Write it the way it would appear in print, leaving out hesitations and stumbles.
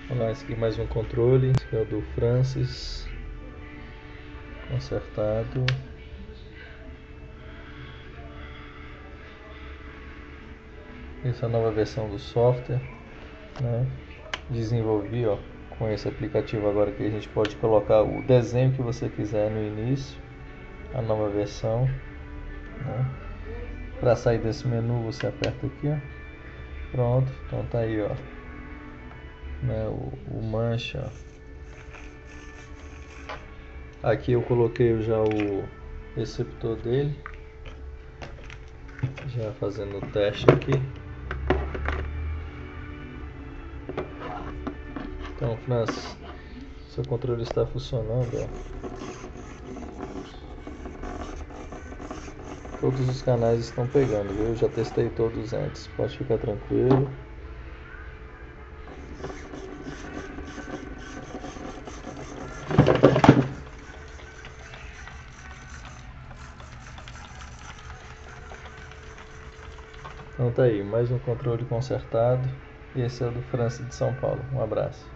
Vamos lá, esse aqui mais um controle, esse aqui é o do Francis, consertado. Essa é a nova versão do software, né? Desenvolvi, ó, com esse aplicativo agora que a gente pode colocar o desenho que você quiser no início, a nova versão, né? Para sair desse menu você aperta aqui, ó. Pronto, então tá aí, ó, né, o mancha, ó. Aqui eu coloquei já o receptor dele, já fazendo o teste aqui. Então, Francis, seu controle está funcionando, ó. Todos os canais estão pegando, viu? Eu já testei todos antes, pode ficar tranquilo. Então tá aí, mais um controle consertado. E esse é o do Francis de São Paulo. Um abraço.